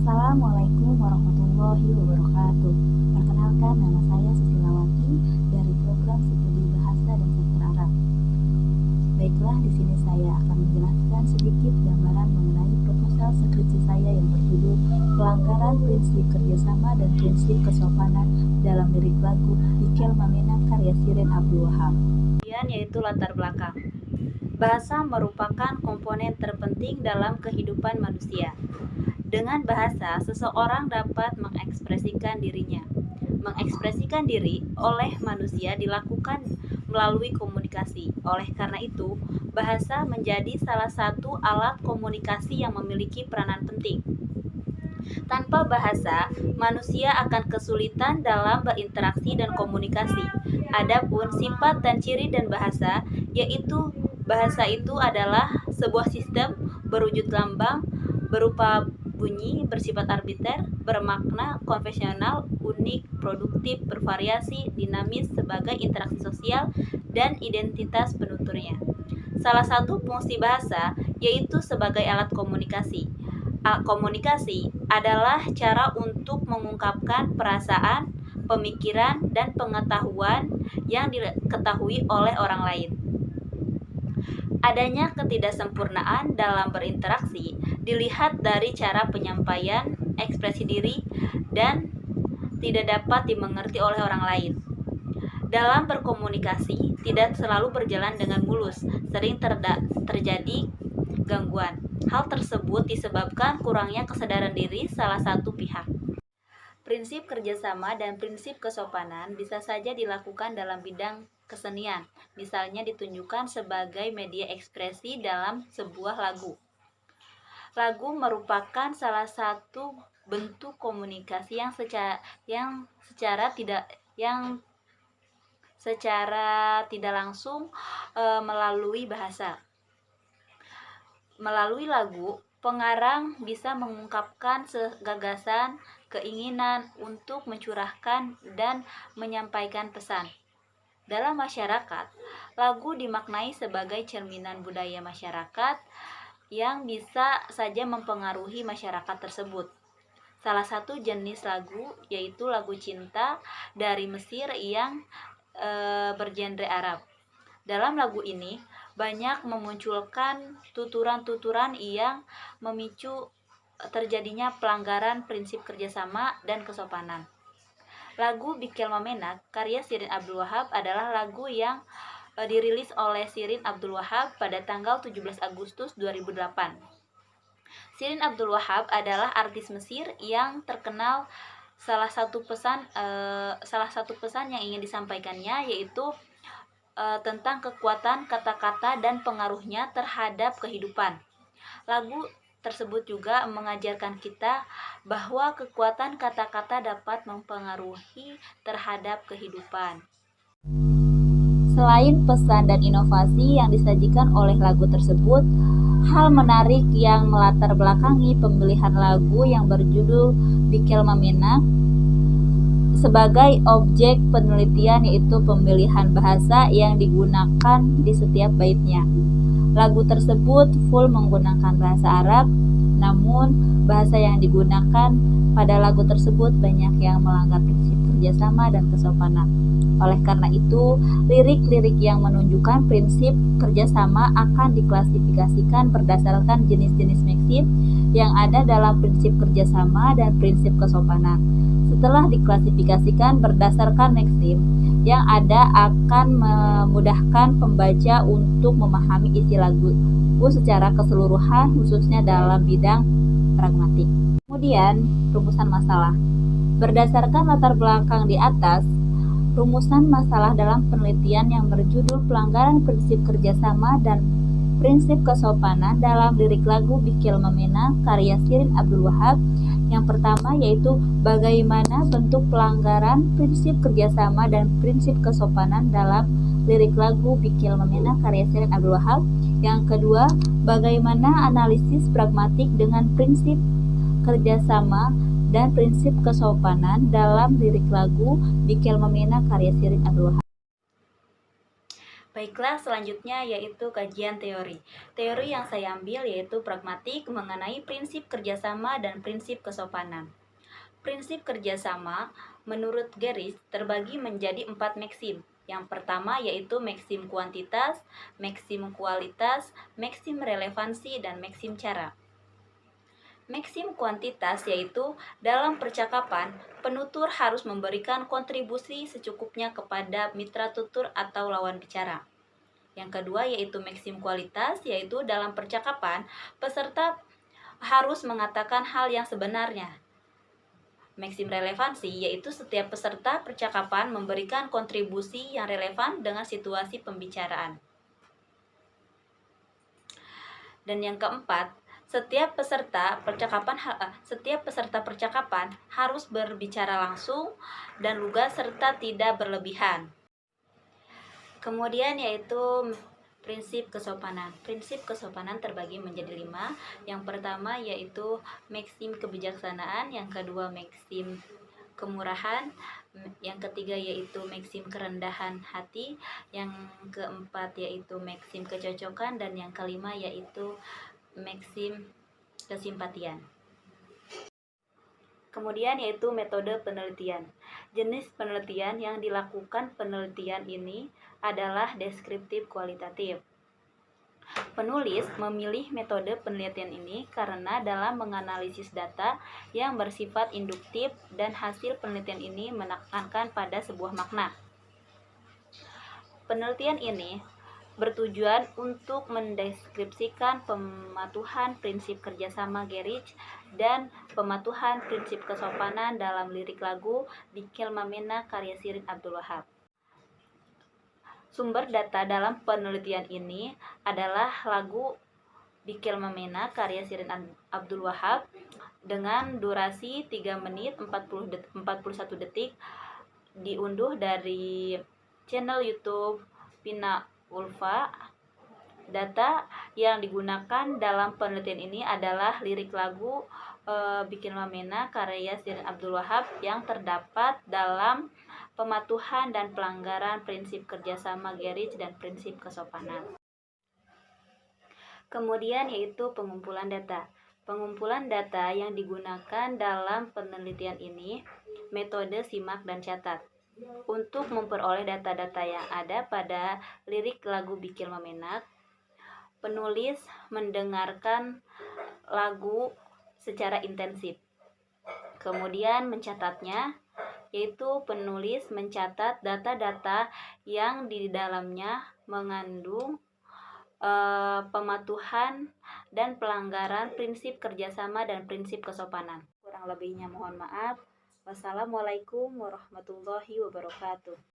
Assalamualaikum warahmatullahi wabarakatuh. Perkenalkan, nama saya Susilawati dari program studi Bahasa dan Sastra Arab. Baiklah, di sini saya akan menjelaskan sedikit gambaran mengenai proposal skripsi saya yang berjudul Pelanggaran Prinsip Kerjasama dan Prinsip Kesopanan dalam Lirik Lagu Bikel Mamena karya Shirin Abdul Wahab. Yaitu latar belakang. Bahasa merupakan komponen terpenting dalam kehidupan manusia. Dengan bahasa, seseorang dapat mengekspresikan dirinya. Mengekspresikan diri oleh manusia dilakukan melalui komunikasi. Oleh karena itu, bahasa menjadi salah satu alat komunikasi yang memiliki peranan penting. Tanpa bahasa, manusia akan kesulitan dalam berinteraksi dan komunikasi. Adapun sifat dan ciri dan bahasa, yaitu bahasa itu adalah sebuah sistem berwujud lambang, berupa bunyi, bersifat arbiter, bermakna konvensional, unik, produktif, bervariasi, dinamis sebagai interaksi sosial dan identitas penuturnya. Salah satu fungsi bahasa yaitu sebagai alat komunikasi. Komunikasi adalah cara untuk mengungkapkan perasaan, pemikiran, dan pengetahuan yang diketahui oleh orang lain. Adanya ketidaksempurnaan dalam berinteraksi dilihat dari cara penyampaian, ekspresi diri, dan tidak dapat dimengerti oleh orang lain. Dalam berkomunikasi tidak selalu berjalan dengan mulus, sering terjadi gangguan. Hal tersebut disebabkan kurangnya kesadaran diri salah satu pihak. Prinsip kerjasama dan prinsip kesopanan bisa saja dilakukan dalam bidang kesenian, misalnya ditunjukkan sebagai media ekspresi dalam sebuah lagu. Lagu merupakan salah satu bentuk komunikasi yang secara tidak langsung melalui bahasa. Melalui lagu, pengarang bisa mengungkapkan gagasan, keinginan untuk mencurahkan dan menyampaikan pesan. Dalam masyarakat, lagu dimaknai sebagai cerminan budaya masyarakat yang bisa saja mempengaruhi masyarakat tersebut. Salah satu jenis lagu yaitu lagu cinta dari Mesir yang bergenre Arab. Dalam lagu ini banyak memunculkan tuturan-tuturan yang memicu terjadinya pelanggaran prinsip kerjasama dan kesopanan. Lagu Bikel Mamena karya Shirin Abdul Wahab adalah lagu yang dirilis oleh Shirin Abdul Wahab pada tanggal 17 Agustus 2008. Shirin Abdul Wahab adalah artis Mesir yang terkenal. Salah satu pesan yang ingin disampaikannya yaitu tentang kekuatan kata-kata dan pengaruhnya terhadap kehidupan. Lagu tersebut juga mengajarkan kita bahwa kekuatan kata-kata dapat mempengaruhi terhadap kehidupan. Selain pesan dan inovasi yang disajikan oleh lagu tersebut, hal menarik yang melatar belakangi pemilihan lagu yang berjudul Bikel Mamena sebagai objek penelitian yaitu pemilihan bahasa yang digunakan di setiap baitnya. Lagu tersebut full menggunakan bahasa Arab, namun bahasa yang digunakan pada lagu tersebut banyak yang melanggar prinsip kerjasama dan kesopanan. Oleh karena itu, lirik-lirik yang menunjukkan prinsip kerjasama akan diklasifikasikan berdasarkan jenis-jenis maksim yang ada dalam prinsip kerjasama dan prinsip kesopanan. Setelah diklasifikasikan berdasarkan maksim yang ada akan memudahkan pembaca untuk memahami isi lagu secara keseluruhan, khususnya dalam bidang pragmatik. Kemudian, rumusan masalah. Berdasarkan latar belakang di atas, rumusan masalah dalam penelitian yang berjudul Pelanggaran Prinsip Kerjasama dan Prinsip Kesopanan dalam Lirik Lagu Bikel Mamena karya Shirin Abdul Wahab. Yang pertama yaitu bagaimana bentuk pelanggaran prinsip kerjasama dan prinsip kesopanan dalam lirik lagu Bikel Mamena karya Shirin Abdul Wahab. Yang kedua, bagaimana analisis pragmatik dengan prinsip kerjasama dan prinsip kesopanan dalam lirik lagu Bikel Mamena karya Shirin Abdul Wahab. Baiklah, selanjutnya yaitu kajian teori. Teori yang saya ambil yaitu pragmatik mengenai prinsip kerjasama dan prinsip kesopanan. Prinsip kerjasama menurut Gerich terbagi menjadi 4 maksim. Yang pertama yaitu maksim kuantitas, maksim kualitas, maksim relevansi, dan maksim cara. Maksim kuantitas yaitu dalam percakapan, penutur harus memberikan kontribusi secukupnya kepada mitra tutur atau lawan bicara. Yang kedua yaitu maksim kualitas, yaitu dalam percakapan, peserta harus mengatakan hal yang sebenarnya. Maksim relevansi yaitu setiap peserta percakapan memberikan kontribusi yang relevan dengan situasi pembicaraan. Dan yang keempat, setiap peserta percakapan harus berbicara langsung dan lugas serta tidak berlebihan. Kemudian yaitu prinsip kesopanan. Prinsip kesopanan terbagi menjadi 5. Yang pertama yaitu maksim kebijaksanaan, yang kedua maksim kemurahan, yang ketiga yaitu maksim kerendahan hati, yang keempat yaitu maksim kecocokan, dan yang kelima yaitu maksim kesimpatian. Kemudian yaitu metode penelitian. Jenis penelitian yang dilakukan penelitian ini adalah deskriptif kualitatif. Penulis memilih metode penelitian ini karena dalam menganalisis data yang bersifat induktif dan hasil penelitian ini menekankan pada sebuah makna. Penelitian ini bertujuan untuk mendeskripsikan pematuhan prinsip kerjasama Gerich dan pematuhan prinsip kesopanan dalam lirik lagu Bikel Mamena karya Shirin Abdul Wahab. Sumber data dalam penelitian ini adalah lagu Bikel Mamena karya Shirin Abdul Wahab dengan durasi 3 menit 41 detik, diunduh dari channel YouTube Pina Ulfa. Data yang digunakan dalam penelitian ini adalah lirik lagu Bikin Mamena karya Shirin Abdul Wahab yang terdapat dalam pematuhan dan pelanggaran prinsip kerjasama Gerich dan prinsip kesopanan. Kemudian yaitu pengumpulan data. Pengumpulan data yang digunakan dalam penelitian ini metode simak dan catat. Untuk memperoleh data-data yang ada pada lirik lagu Bikin Mamena, penulis mendengarkan lagu secara intensif. Kemudian mencatatnya, yaitu penulis mencatat data-data yang di dalamnya mengandung pematuhan dan pelanggaran prinsip kerjasama dan prinsip kesopanan. Kurang lebihnya mohon maaf. Wassalamualaikum warahmatullahi wabarakatuh.